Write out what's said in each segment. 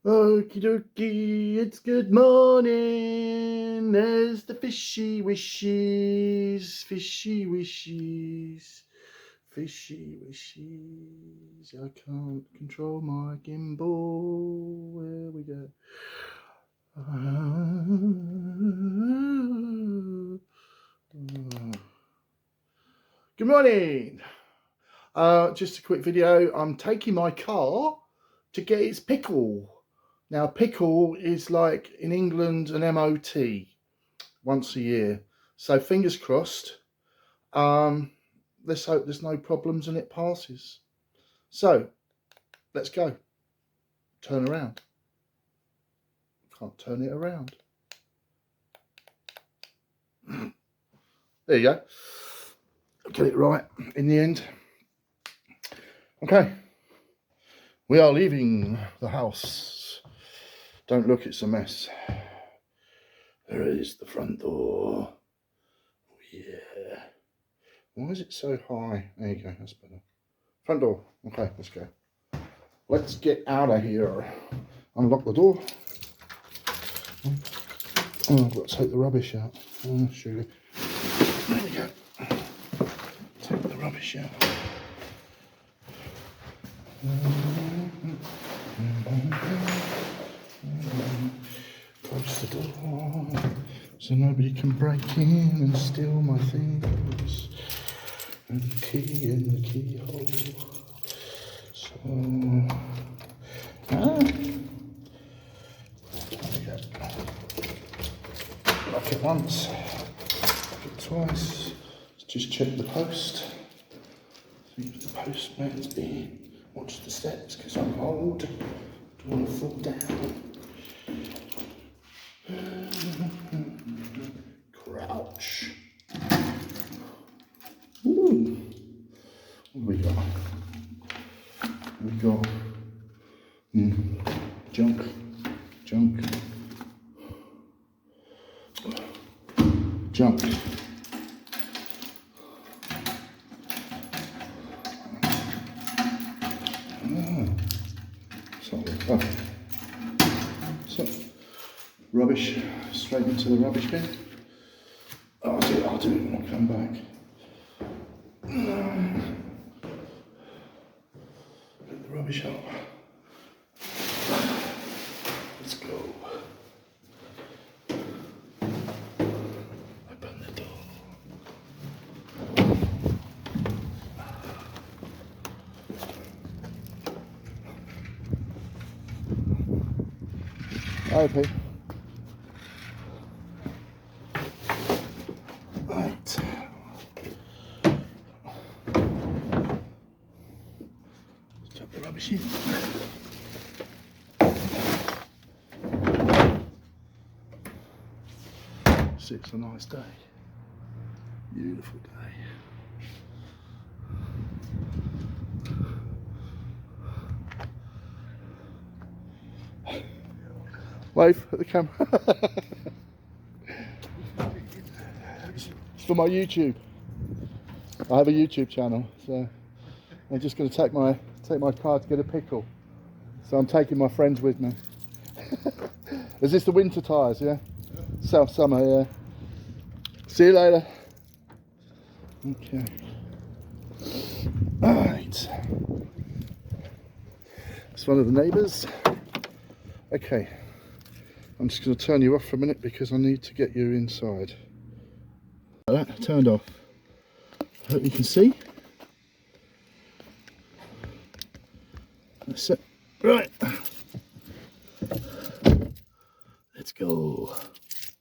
Okie dokie, it's good morning. There's the fishy wishes, fishy wishes, fishy wishes. I can't control my gimbal. Where we go? Good morning. Just a quick video. I'm taking my car to get its pickle. Now, pickle is like in England an MOT once a year. So fingers crossed. Let's hope there's no problems and it passes. So let's go. Turn around. Can't turn it around. There you go. Get it right in the end. Okay. We are leaving the house. Don't look, it's a mess. There is the front door. Oh, yeah. Why is it so high? There you go, that's better. Front door. Okay, let's go. Let's get out of here. Unlock the door. Oh, I've got to take the rubbish out. Oh, surely. There we go. Take the rubbish out. Close the door so nobody can break in and steal my things. And the key in the keyhole. So, lock it once, lock it twice. Let's just check the post. See if the postman's been. Watch the steps because I'm old. Don't want to fall down. Crouch. Ooh. What have we got? We've got junk. Junk. So, rubbish straight into the rubbish bin. I'll do it when I come back. Get the rubbish out. Let's go. Open the door. Okay. Right. Let's chuck the rubbish in. See, it's a nice day. Beautiful day. Wave at the camera. It's for my YouTube. I have a YouTube channel, so I'm just going to take my car to get a pickle. So I'm taking my friends with me. Is this the winter tyres? Yeah. South summer. Yeah. See you later. Okay. All right. It's one of the neighbours. Okay. I'm just going to turn you off for a minute because I need to get you inside. That turned off. I hope you can see. That's it. Right. Let's go.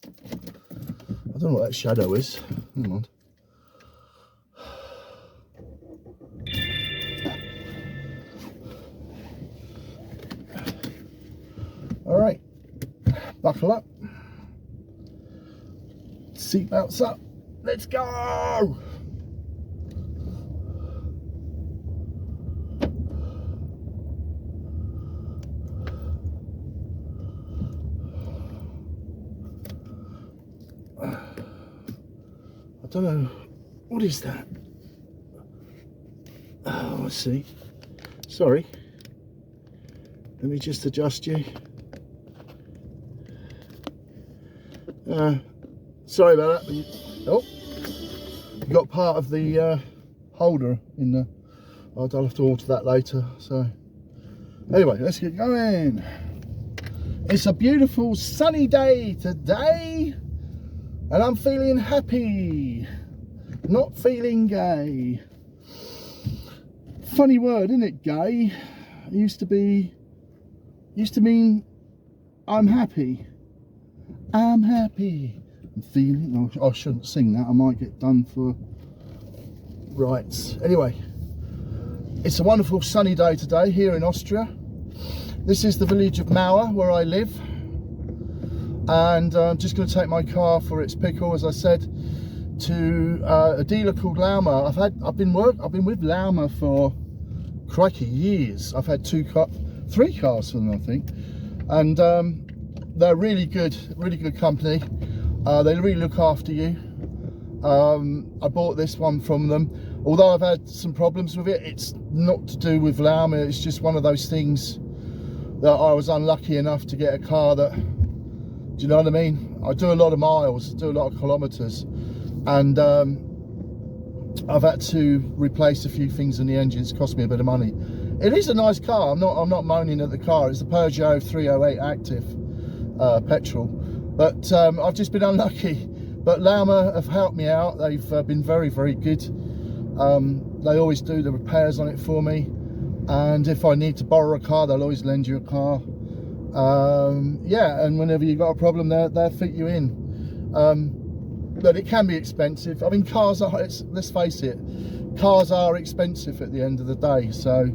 I don't know what that shadow is. Hang on. All right. Buckle up. Seatbelts up. Let's go. I don't know. What is that? Oh, I see. Sorry. Let me just adjust you. Sorry about that. But you got part of the holder in the. I'll have to alter that later. So anyway, let's get going. It's a beautiful sunny day today, and I'm feeling happy, not feeling gay. Funny word, isn't it, gay? It used to mean I'm happy. I'm happy. I'm feeling. Oh, I shouldn't sing that. I might get done for rights. Anyway, it's a wonderful sunny day today here in Austria. This is the village of Mauer where I live, and I'm just going to take my car for its pickle, as I said, to a dealer called Lauma. I've been with Lauma for crikey years. I've had 3 cars from them, I think, and they're really good company. They really look after you. I bought this one from them. Although I've had some problems with it, it's not to do with Lauma. It's just one of those things that I was unlucky enough to get a car that, do you know what I mean? I do a lot of miles, do a lot of kilometres, and I've had to replace a few things in the engine. It's cost me a bit of money. It is a nice car. I'm not moaning at the car. It's the Peugeot 308 Active petrol, but I've just been unlucky. But Lauma have helped me out. They've been very, very good. They always do the repairs on it for me, and if I need to borrow a car, they'll always lend you a car. Yeah, and whenever you've got a problem, they'll fit you in. But it can be expensive. I mean, cars are, let's face it, cars are expensive at the end of the day. So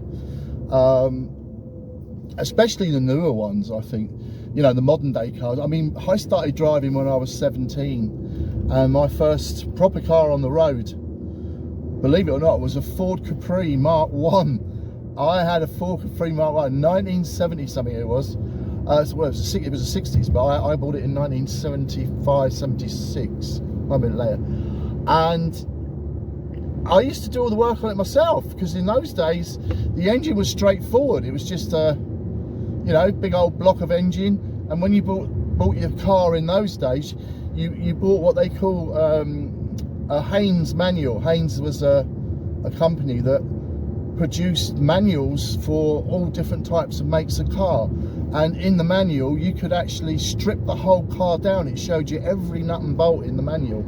especially the newer ones, I think, you know, the modern day cars. I mean, I started driving when I was 17, and my first proper car on the road, believe it or not, was a Ford Capri Mark 1. I had a Ford Capri Mark 1, 1970 something it was. Well, it was the 60s, but I bought it in 1975, 76, a bit later. And I used to do all the work on it myself, because in those days the engine was straightforward. It was just a, you know, big old block of engine. And when you bought your car in those days, you bought what they call a Haynes manual. Haynes was a company that produced manuals for all different types of makes of car, and in the manual you could actually strip the whole car down. It showed you every nut and bolt in the manual.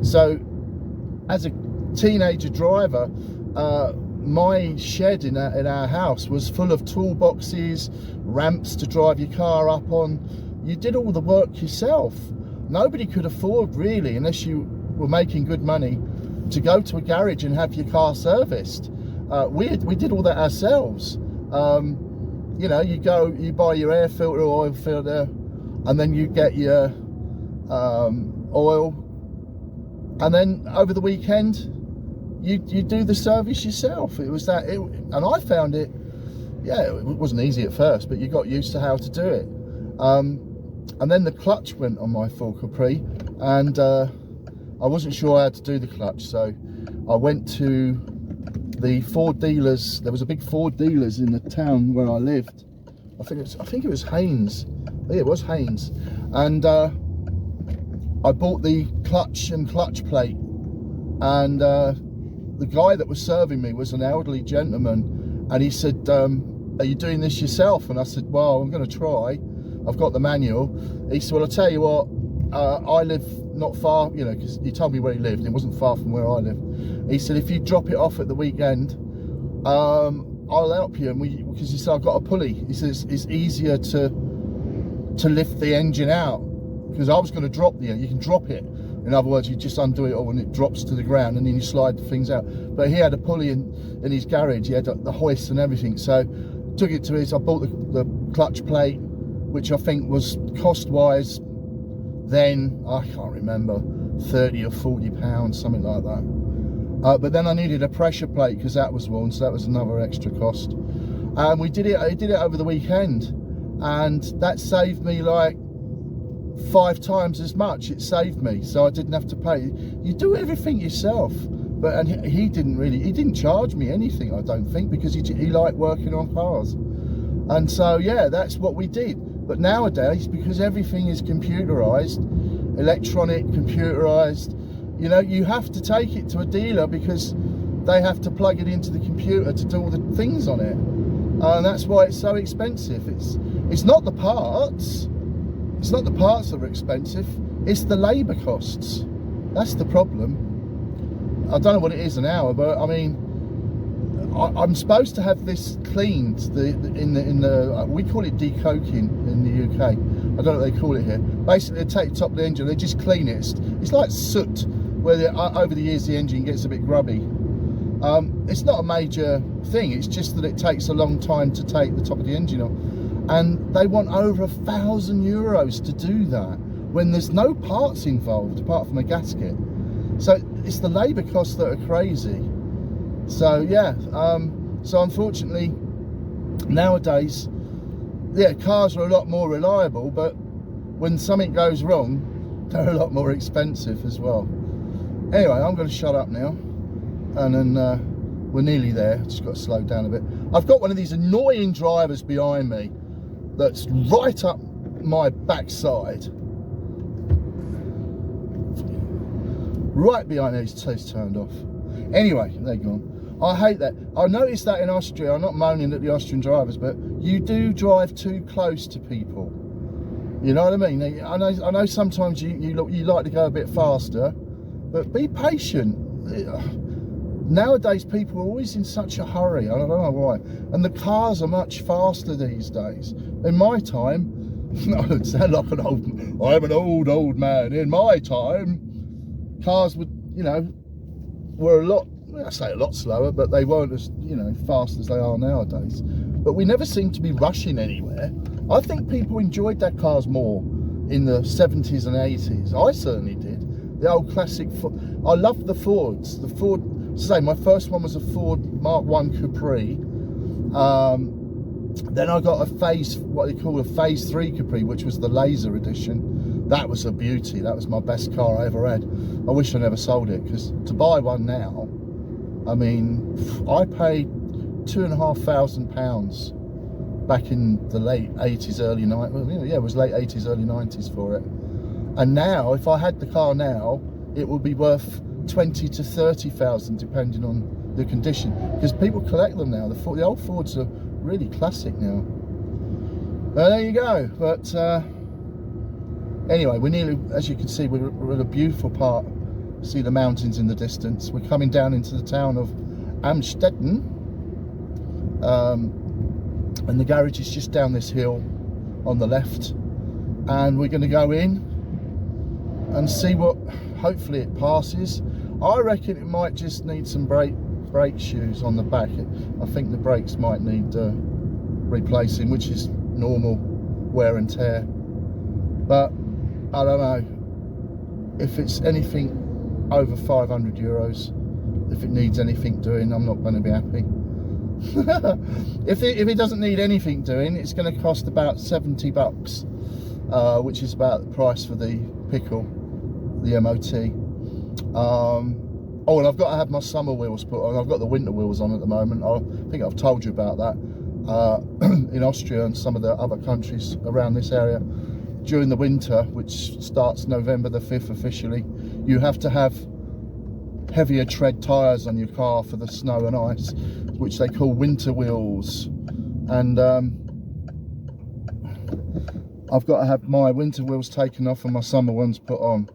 So as a teenager driver, my shed in our house was full of toolboxes, ramps to drive your car up on. You did all the work yourself. Nobody could afford, really, unless you were making good money, to go to a garage and have your car serviced. We did all that ourselves. You know, you buy your air filter, oil filter, and then you get your oil, and then over the weekend you do the service yourself. It was that, and I found it, yeah, it wasn't easy at first, but you got used to how to do it. And then the clutch went on my Ford Capri, and I wasn't sure how to do the clutch, so I went to the Ford dealers. There was a big Ford dealers in the town where I lived. I think it was Haynes. Yeah, it was Haynes. And I bought the clutch and clutch plate, and the guy that was serving me was an elderly gentleman, and he said, are you doing this yourself? And I said, well, I'm going to try. I've got the manual. He said, well, I'll tell you what, I live not far, you know, because he told me where he lived, and it wasn't far from where I live. He said, if you drop it off at the weekend, I'll help you. And because he said, I've got a pulley. He says it's easier to lift the engine out, because I was going to drop you can drop it. In other words, you just undo it all and it drops to the ground, and then you slide the things out. But he had a pulley in his garage. He had the hoist and everything. So took it to I bought the clutch plate, which I think was cost-wise then, I can't remember, 30 or 40 pounds, something like that. But then I needed a pressure plate because that was worn, so that was another extra cost. And I did it over the weekend, and that saved me like 5 times as much. It saved me, so I didn't have to pay. You do everything yourself. But he didn't charge me anything, I don't think, because he liked working on cars. And so yeah, that's what we did. But nowadays, because everything is computerized, electronic, computerized. You know, you have to take it to a dealer because they have to plug it into the computer to do all the things on it, and that's why it's so expensive. It's not the parts. It's not the parts that are expensive. It's the labour costs. That's the problem. I don't know what it is an hour, but I mean, I'm supposed to have this cleaned. We call it decoking in the UK. I don't know what they call it here. Basically, they take the top of the engine, they just clean it. It's like soot, where over the years the engine gets a bit grubby. It's not a major thing. It's just that it takes a long time to take the top of the engine off, and they want over €1,000 to do that when there's no parts involved apart from a gasket. So it's the labour costs that are crazy. So yeah, so unfortunately nowadays, yeah, cars are a lot more reliable, but when something goes wrong, they're a lot more expensive as well. Anyway, I'm going to shut up now, and then we're nearly there. Just got to slow down a bit. I've got one of these annoying drivers behind me that's right up my backside, right behind there. He's turned off. Anyway, they're gone. I hate that. I noticed that in Austria. I'm not moaning at the Austrian drivers, but you do drive too close to people. You know what I mean? I know sometimes you like to go a bit faster, but be patient. Nowadays, people are always in such a hurry. I don't know why. And the cars are much faster these days. In my time, I sound like I'm an old man. In my time, cars would, were a lot, I say a lot slower, but they weren't as, fast as they are nowadays. But we never seemed to be rushing anywhere. I think people enjoyed their cars more in the 70s and 80s. I certainly did. The old classic, I loved the Fords. The Ford, say, my first one was a Ford Mark I Capri. Then I got what they call a Phase 3 Capri, which was the laser edition. That was a beauty. That was my best car I ever had. I wish I never sold it, because to buy one now, I mean, I paid £2,500 back in the late 80s, early 90s. Well, yeah, it was late 80s, early 90s for it. And now, if I had the car now, it would be worth 20 to 30,000, depending on the condition, because people collect them now. The old Fords are really classic now. Well, there you go. But anyway, we're nearly, as you can see, we're at a beautiful part. See the mountains in the distance. We're coming down into the town of Amstetten, and the garage is just down this hill on the left, and we're going to go in and see what, hopefully it passes. I reckon it might just need some brake shoes on the back. I think the brakes might need replacing, which is normal wear and tear, but I don't know if it's anything over €500. If it needs anything doing, I'm not going to be happy. if it doesn't need anything doing, it's going to cost about $70, which is about the price for the pickle, the MOT. Oh, and I've got to have my summer wheels put on. I've got the winter wheels on at the moment. I think I've told you about that. In Austria and some of the other countries around this area, during the winter, which starts November the 5th officially, you have to have heavier tread tyres on your car for the snow and ice, which they call winter wheels. And I've got to have my winter wheels taken off and my summer ones put on.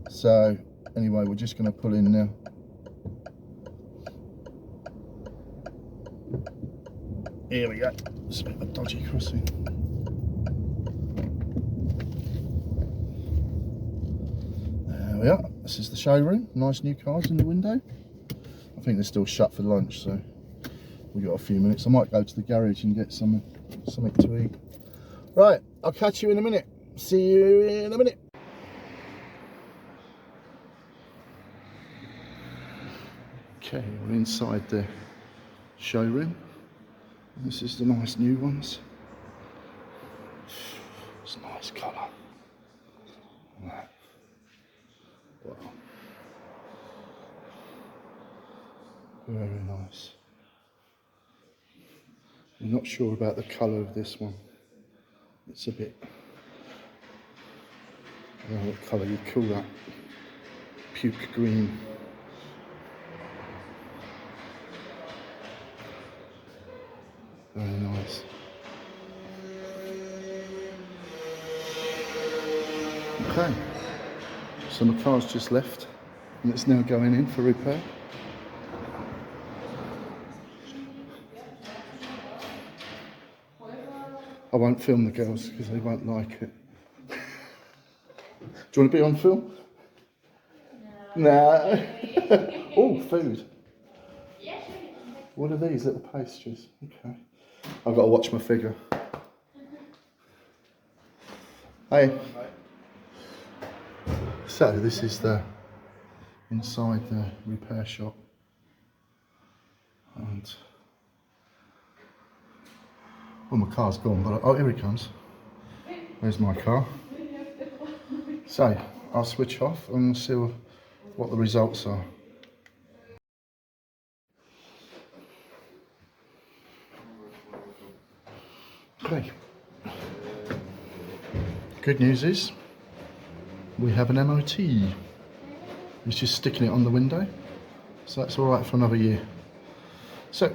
So anyway, we're just going to pull in now. Here we go. It's a bit of a dodgy crossing. There we are. This is the showroom. Nice new cars in the window. I think they're still shut for lunch, so we've got a few minutes. I might go to the garage and get something to eat. Right, I'll catch you in a minute. See you in a minute. Okay, we're inside the showroom. This is the nice new ones. It's a nice colour. Wow. Very nice. I'm not sure about the colour of this one. It's a bit I don't know what colour you'd call that. Puke green. Very nice. Okay, so my car's just left and it's now going in for repair. I won't film the girls because they won't like it. Do you want to be on film? No. Oh, food. What are these little pastries? Okay. I've got to watch my figure. Hey. So this is the inside the repair shop. And well, my car's gone, but oh, here he comes. There's my car. So I'll switch off and see what the results are. Okay. Good news is we have an MOT. He's just sticking it on the window, so that's all right for another year. So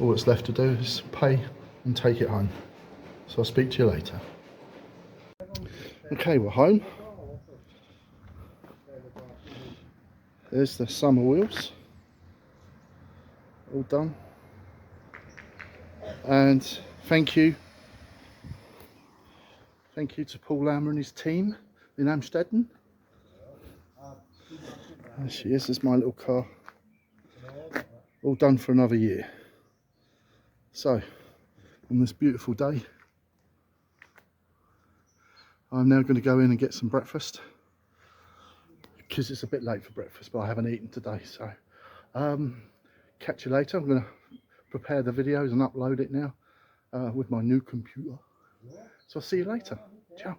all that's left to do is pay and take it home. So I'll speak to you later. Okay, we're home. There's the summer wheels, all done. And thank you to Paul Lammer and his team in Amstetten. There she is, there's my little car. All done for another year. So, on this beautiful day, I'm now going to go in and get some breakfast. Because it's a bit late for breakfast, but I haven't eaten today. So, catch you later. I'm going to prepare the videos and upload it now with my new computer. So I'll see you later. Ciao.